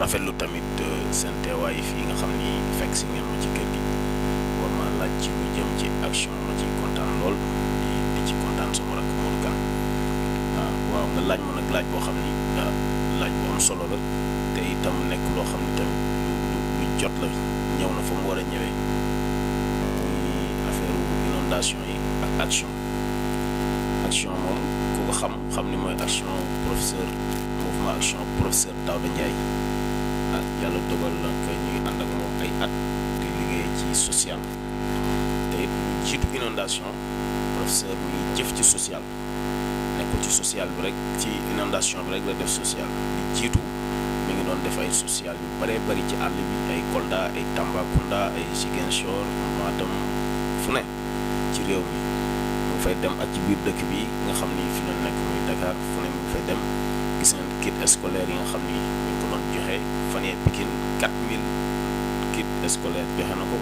rafetlu tamit seen teewaay fii nga xam ni fekk si ngeen ma ci kër gi war ma laaj ci lu jëm ci action ma ci kontaan lool di ci kontaan sama rakk Modou Kane waaw nga laaj ma nag laaj boo xam ni laaj bu am solo la te itam nekk loo xam ni tamit lu jot la ñëw na fa mu war a ñëwee muy affaire inondation yi ak action moom ku ko xam ni mooy action professeur mouvement action professeur Daouda Ndiaye yàlla dogal na que ñuy ànd ak moom ay at di liggéey ci social te it lu jiitu inondation professeur mi ngi jëf ci social nekkul ci social bi rek ci inondation bi rek la def social li jiitu mi ngi doon def ay social yu bëree bëri ci àll bi ay Kolda ay Tambacounda ay Ziguinchor Matam fu ne ci réew mi mu fay dem ak ci biir dëkk bi nga xam ni fi la nekk muy Dakar fu ne mu fay dem gis nañ kit scolaire yi nga xam ni ñu ko doon joxe fan yee Pikine 4000 kit scolaire joxe na ko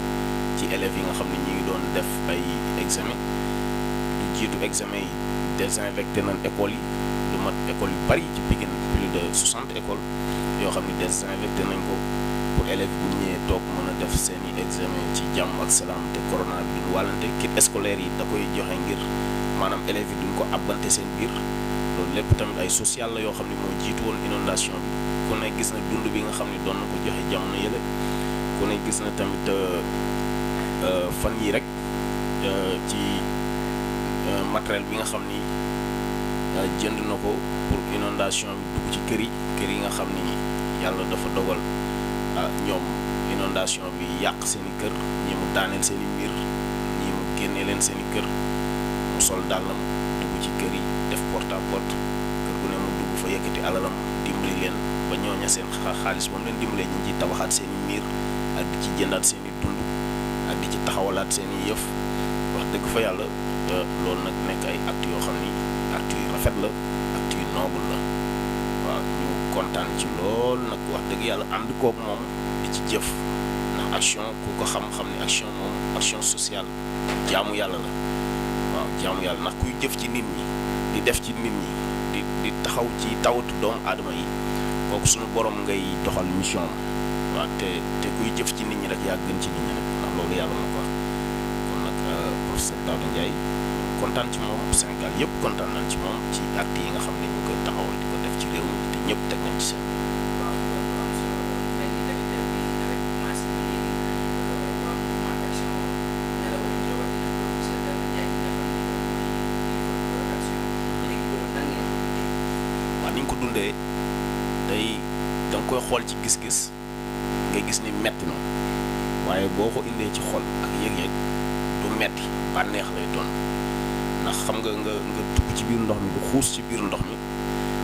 ci élèves yi nga xam ni ñi ngi doon def ay examen lu jiitu examen yi désinfecté nañ écoles yi lu mat écoles yu bari ci Pikine plus de 60 écoles yoo xam ni désinfecté nañ ko pour élèves bu ñëwee toog mën a def seeni examen ci jàmm ak salaam te corona bi duñ wàllante kit scolaire yi da koy joxe ngir maanaam élèves yi duñ ko abbante seen biir loolu lépp tamit ay social la yoo xam ne moo jiitu woon inondation bi ku ne gis na dund bi nga xam ne doon na ko joxe jamono yële ku ne gis na tamit fan yi rek ci matériel bi nga xam ni jënd na ko pour inondation bi dugg ci kër yi nga xam ni yàlla dafa dogal ñoom inondation bi yàq seeni kër ñi mu daaneel seeni mbir ñi mu génnee leen seeni kër mu sol dàllam dugg ci kër yi def porte à porte kër gu ne mu dugg fa yëkkati alalam dimbali leen ba ñooña seen xaalis moom leen dimbalee ñi ciy tabaxaat seen i miir ak di ci jëndaat seen i dund ak di ci taxawalaat seen i yëf wax dëgg fa yàlla loolu nag nekk ay actes yoo xam ni actes yu rafet la actes yu noble la waaw ñu kontaan ci lool nag wax dëgg yàlla ànd koog moom di ci jëf ndax action ku ko xam-xam ni action moom action sociale jaamu yàlla la waaw jaamu yàlla ndax kuy jëf ci nit ñi di def ci nit ñi di taxaw ci tawatu doomu aadama yi kooku suñu borom ngay doxal mission waaw te kuy jëf ci nit ñi rek yaa gën ci nit ñi nag ndax loolu yàlla moo ko wax kon nag professeur Daouda Ndiaye kontaan ci moom Sénégal yëpp kontaan nañ ci moom ci actes yi nga xam ne ñu koy taxawal di ko def ci réew mi te ñëpp teg nañ ci seen. ni ñu ko dundee day da nga koy xool ci gis-gis ngay gis ni metti na waaye boo ko indee ci xol ak yëg-yëg du metti bànneex lay doon ndax xam nga dugg ci biir ndox mi du xuus ci biir ndox mi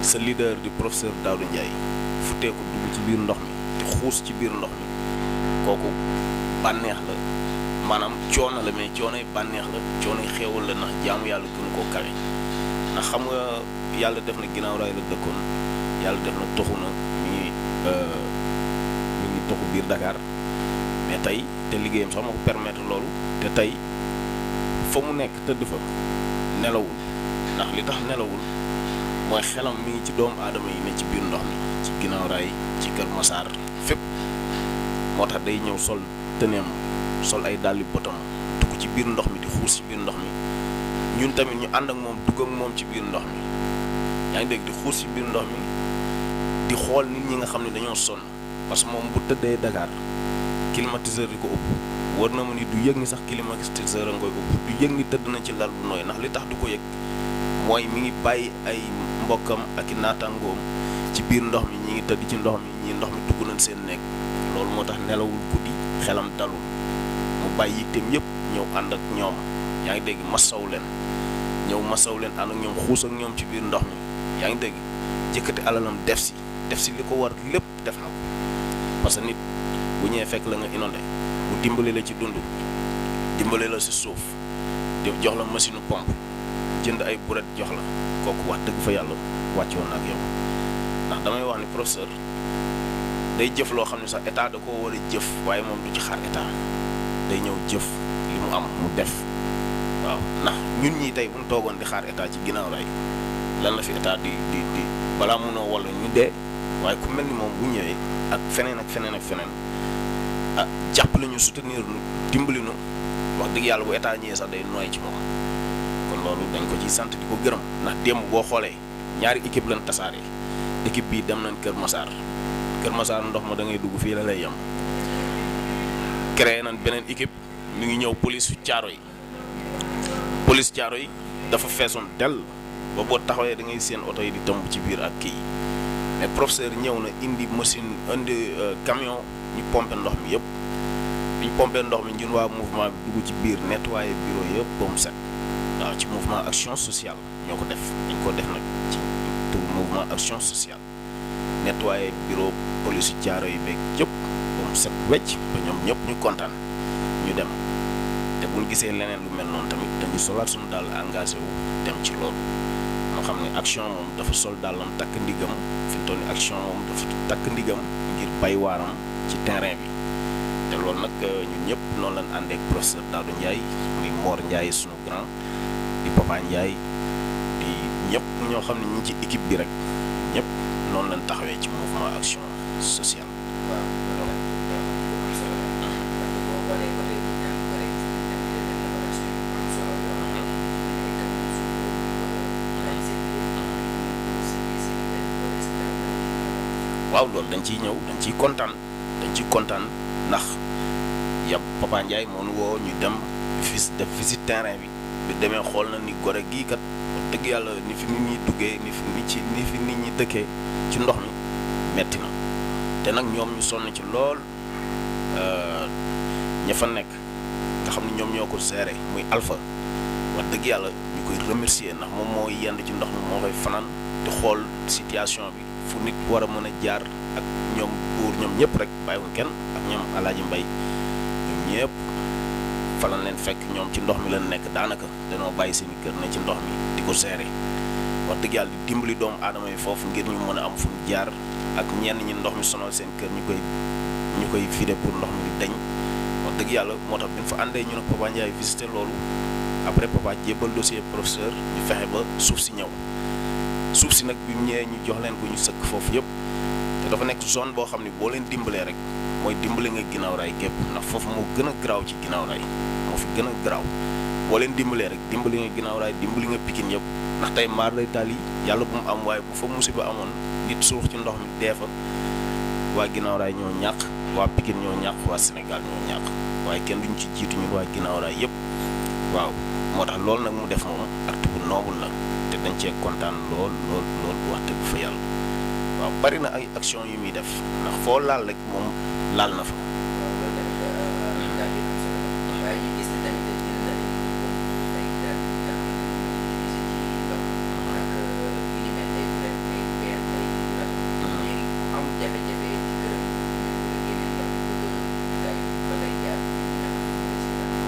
sa leader di professeur Daouda Ndiaye futtee ko dugg ci biir ndox mi di xuus ci biir ndox mi kooku bànneex la maanaam coono la mais coonoy bànneex la coonoy xéewal la ndax jaamu yàlla gën koo kawe ndax xam nga yàlla def na ginnaaw raay la dëkkoon yàlla def na toxu na mi ngi toxu biir Dakar mais tey te liggéeyam sax moo ko permettre loolu te tey fa mu nekk tëdd fa nelawul ndax li tax nelawul mooy xelam mi ngi ci doomu aadama yi ne ci biir ndox mi ci ginnaaw raay ci Kër Massar fépp moo tax day ñëw sol tëneem sol ay dàlli botam dugg ci biir ndox mi di xuus ci biir ndox mi ñun tamit ñu ànd ak moom dugg ak moom ci biir ndox mi yaa ngi dégg di xuus ci biir ndox mi di xool nit ñi nga xam ne dañoo sonn parce que moom bu tëddee Dakar climatiseur yi ko ëpp war na ma ni du yëg ni sax climatiseur a ngoy ëpp du yëg ni tëdd na ci lal bu nooy ndax li tax du ko yëg mooy mi ngi bàyyi ay mbokkam ak i naataangoom ci biir ndox mi ñi ngi tëdd ci ndox mi ñi ndox mi dugg nañ seen nekk loolu moo tax nelawul guddi xelam dalul mu bàyyi yitteem yëpp ñëw ànd ak ñoom yaa ngi dégg masaw leen ànd ak ñoom xuus ak ñoom ci biir ndox mi yaa ngi dégg jëkkati alalam def si li ko war lépp def na ko parce que nit bu ñëwee fekk la nga inondé bu dimbali la ci dund dimbali la si suuf di jox la machine pompe jënd ay buret jox la kooku wax dëgg fa yàlla wàcc woon ak yow ndax damay wax ni professeur day jëf loo xam ne sax état da koo war a jëf waaye moom du ci xaar état day ñëw jëf li mu am mu def waaw ndax ñun ñii tey bu ñu toogoon di xaar état ci ginnaaw raay lan la fi état di balaa munoo wala ñu dee waaye ku mel ni moom bu ñëwee ak feneen jàppale ñu soutenir nu dimbali nu wax dëgg yàlla bu état ñëwee sax day nooy ci moom kon loolu dañ ko ciy sant di ko gërëm ndax démb boo xoolee ñaari équipe lañ tasaare équipe bii dem nañ Kër Massar ndox ma da ngay dugg fii la lay yem créé nañ beneen équipe mi ngi ñëw police Thiaroye yi dafa feesoon dell ba boo taxawee da ngay seen oto yi di tëmb ci biir ak kii mais professeur ñëw na indi camion ñu pompé ndox mi yëpp bi ñu pompé ndox mi ñun waa mouvement bi dugg ci biir nettoyé bureau yëpp ba mu set waaw ci mouvement action sociale ñoo ko def dañ ko def nag ci tur mouvement action sociale nettoyé bureau police Thiaroye yi beeg yëpp ba mu set wecc ba ñoom ñëpp ñu kontaan ñu dem te buñ gisee leneen lu mel noonu tamit dañu solaat suñu daal engagé wu dem ci loolu moo xam ne action moom dafa sol daalam takk ndigam fi mu toll ni action moom dafa takk ndigam ngir bay waaram ci terrain bi te loolu nag ñun ñëpp noonu lañ àndee ak professeur Daouda Ndiaye muy Mor Ndiaye sunu grand di Papa Ndiaye di ñëpp ñoo xam ne ñi ci équipe bi rek ñëpp noonu lañ taxawee ci mouvement action sociale. waaw loolu dañ ciy ñëw dañ ciy kontaan ndax yab Papa Ndiaye moo nu woo ñu dem def visite terrain bi demee xool na ni gore gii kat wax dëgg yàlla ni fi nit ñi duggee ni fi nit ñi dëkkee ci ndox mi metti na te nag ñoom ñu sonn ci lool ña fa nekk nga xam ne ñoom ñoo ko géré muy Alpha wax dëgg yàlla ñu koy remercier ndax moom moo yend ci ndox mi moo koy fanaan di xool situation bi fu nit war a mën a jaar ak ñoom buur ñoom ñëpp rek bàyyiwuñ kenn ak ñoom Alaaji Mbay ñoom ñëpp fa lañ leen fekk ñoom ci ndox mi lañ nekk daanaka dañoo bàyyi seen kër ne ci ndox mi di ko gérer wax dëgg yàlla di dimbali doomu aadama yi foofu ngir ñu mën a am fu ñu jaar ak ñenn ñi ndox mi sonal seen kër ñu koy fide pour ndox mi di deñ wax dëgg yàlla moo tax bi ñu fa àndee ñu nag Papa Ndiaye visité loolu après Papa jébbal dossier professeur ñu fexe ba suuf si ñëw suuf si nag bi mu ñëwee ñu jox leen ko ñu sëkk foofu yëpp te dafa nekk zone boo xam ne boo leen dimbalee rek mooy dimbali nga ginnaaw raay gépp ndax foofu moo gën a garaaw ci ginnaaw raay moo fi gën a garaaw boo leen dimbalee rek dimbali nga ginnaaw raay dimbali nga Pikine yëpp ndax tey maar day taal yi yàlla bu mu am waaye bu fa musiba amoon nit suux ci ndox mi dee fa waa ginnaaw raay ñoo ñàkk waa Pikine ñoo ñàkk waa Sénégal ñoo ñàkk waaye kenn duñu ci jiitu ñun waa ginnaaw raay yëpp waaw moo tax loolu nag mu def moom acte bu noble la te dañ cee kontaan lool wax dëgg fa yàlla waaw bari na ay action yu muy def ndax foo laal rek moom laal na fa.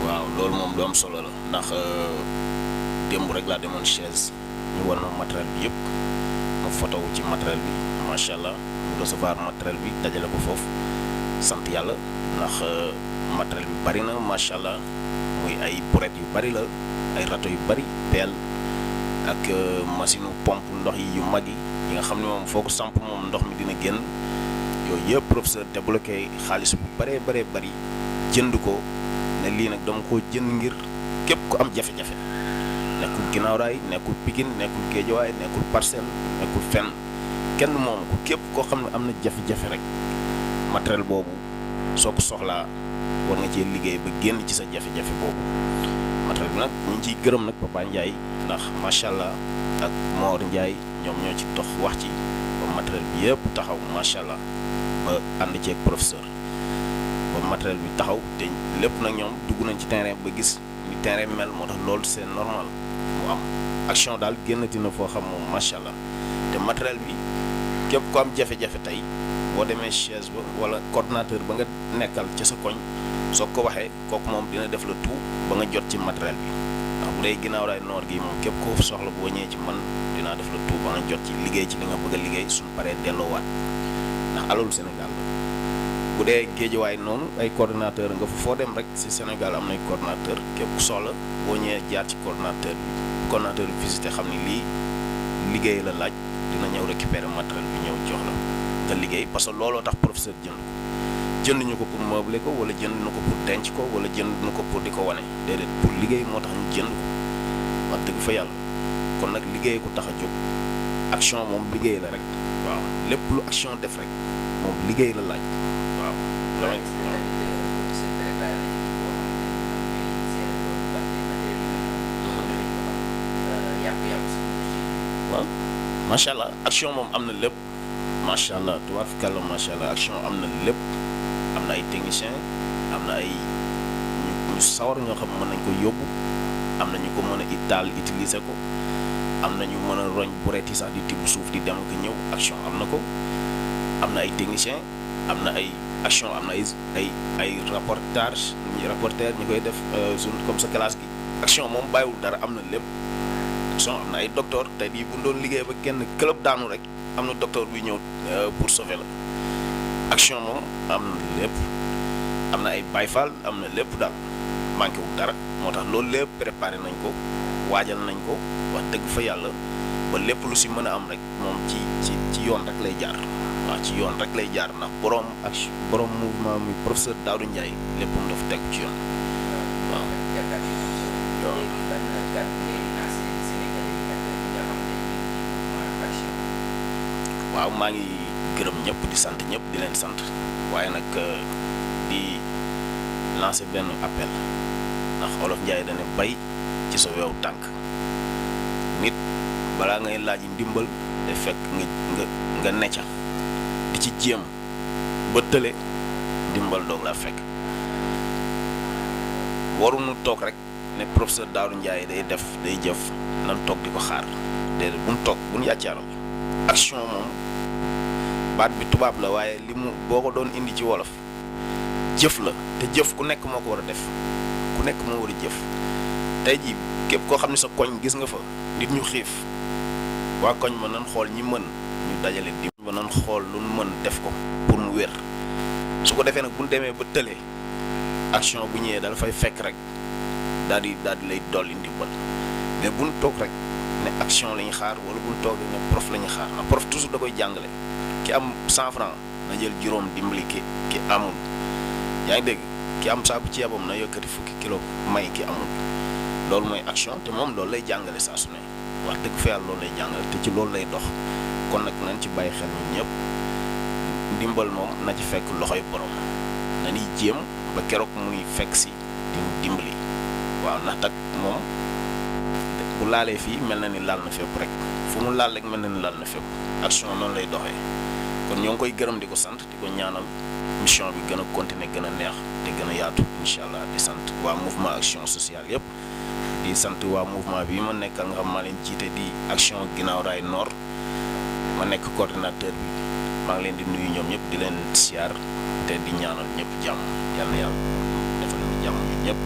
waaw loolu moom lu am solo la ndax démb rek laa demoon chaise ñu war na matériel bi yëpp ma photo ci matériel bi macha allah ñu recevoir matériel bi dajale ko foofu sant yàlla ndax matériel bi bari na macha allah muy ay brouette yu bari la ay râteau yu bari pelle ak machine pompe ndox yi yu mag yi nga xam ne moom foo ko samp moom ndox mi dina génn yooyu yëpp professeur débloqué xaalis bu bari jënd ko ne lii nag dama koo jënd ngir képp ku am jafe-jafe nekkul ginnaaw raay nekkul Pikine nekkul Géejawaay nekkul Parcelles nekkul fenn kenn moom ko képp koo xam ne am na jafe-jafe rek matériel boobu soo ko soxlaa war nga cee liggéey ba génn ci sa jafe-jafe boobu matériel bi nag ñu ngi ciy gërëm nag Papa Ndiaye ndax macha allah ak Mor Ndiaye ñoom ñoo ci dox wax ci ba matériel bi yëpp taxaw macha allah ba ànd ceeg professeur ba matériel bi taxaw te lépp nag ñoom dugg nañ ci terrain ba gis ni terrain mel moo tax loolu c'est normal mu am action daal génnati na foo xam moom macha allah te matériel bi képp ko am jafe-jafe tey boo demee chaise ba wala coordonnateur ba nga nekkal ca sa koñ soo ko waxee kooku moom dina def la tout ba nga jot ci matériel bi ndax bu dee ginnaaw raay noor gi moom képp ko soxla boo ñëwee ci man dinaa def la tout ba nga jot ci liggéey ci li nga bëgg a liggéey suñu paree delloowaat ndax alalu Sénégal la bu dee Géejawaay noonu ay coordonnateur nga fa foo dem rek ci Sénégal am nay coordonnateur képp ku soxla boo ñëwee jaar ci coordonnateur bi visité xam ni lii liggéey la laaj dina ñëw récupérer matériel bi ñëw jox la nga liggéey parce que looloo tax professeur jënduñu ko pour meubler ko wala jënduñu ko pour denc ko wala jënduñu ko pour di ko wane déedéet pour liggéey moo tax ñu jënd ko wax dëgg fa yàlla kon nag liggéey ko tax a jóg action moom liggéey la rek waaw lépp lu action def rek moom liggéey la laaj waaw. waaw macha allah action moom am na lépp macha allah tubaab fi kàlla macha allah action am na lépp am na ay technicien am na ay ñu sawar ñoo xam mën nañ ko yóbbu am na ñu ko mën a taal utiliser ko am na ñu mën a roñ bureet yi sax di tibb suuf di dem ak ñëw action am na ko am na ay technicien am na ay action am na ay reportage reporter ñu koy def jour comme sa classe gi action moom bàyyiwul dara am na lépp action am na ay docteur tey di bu doon liggéey ba kenn club daanu rek am na docteur buy ñëw pour sauver la action moom am na lépp am na ay bayfal am na lépp daal manqué wul dara moo tax loolu lépp préparé nañ ko waajal nañ ko wax dëgg fa yàlla ba lépp lu si mën a am rek moom ci yoon rek lay jaar waaw ci yoon rek lay jaar ndax borom mouvement muy professeur Daouda Ndiaye léppam dafa tegu ci yoon waaw. waaw maa ngi gërëm ñëpp di sant ñëpp di leen sant waaye nag di lancer benn appel ndax Olof Njaay dana bay ci sa wew tànk nit balaa ngay laaj ndimbal te fekk nga necca di ci jéem ba tële ndimbal doog laa fekk waruñu toog rek ne professeur Daouda Ndiaye day def day jëf nan toog di ko xaar déedéet buñ toog buñ yàccaaral action moom baat bi tubaab la waaye li mu boo ko doon indi ci wolof jëf la te jëf ku nekk moo ko war a def ku nekk moo war a jëf tey jii képp koo xam ne sa koñ gis nga fa nit ñu xiif waa koñ ma nan xool ñi mën ñu dajale di ba nan xool lu mën def ko pour mu wér su ko defee nag bu ñu demee ba tëlee action bu ñëwee dala fay fekk rek daal di lay dolli ndimbal mais bu ñu toog rek ne action la ñuy xaar wala bu ñu toog ne prof la ñuy xaar ndax prof toujours da koy jàngale ki am 100 francs na jël juróom dimbali ki amul yaa ngi dégg ki am saabu ceebam na yëkkati fukki kilo may ki amul loolu mooy action te moom loolu lay jàngale saa su ne wax dëgg fa yàlla loolu lay jàngale te ci loolu lay dox kon nag nañ ci bàyyi xel ñun ñëpp ndimbal moom na ci fekk loxoy borom na ñuy jéem ba keroog muy fekk si di dimbali waaw ndax tak moom bu laalee fii mel na ni laal na fépp rek fu mu laal rek mel na ni laal na fépp action noonu lay doxee kon ñoo ngi koy gërëm di ko sant di ko ñaanal mission bi gën a continuer gën a neex te gën a yaatu incha allah di sant waa mouvement action sociale yëpp di sant waa mouvement bi ma nekk nga xam maa leen jiite di action ginnaaw raay nord ma nekk coordinateur bi maa ngi leen di nuyu ñoom ñëpp di leen siyaar te di ñaanal ñëpp jàmm yàlla na yàlla defal ñu jàmm ñun ñëpp.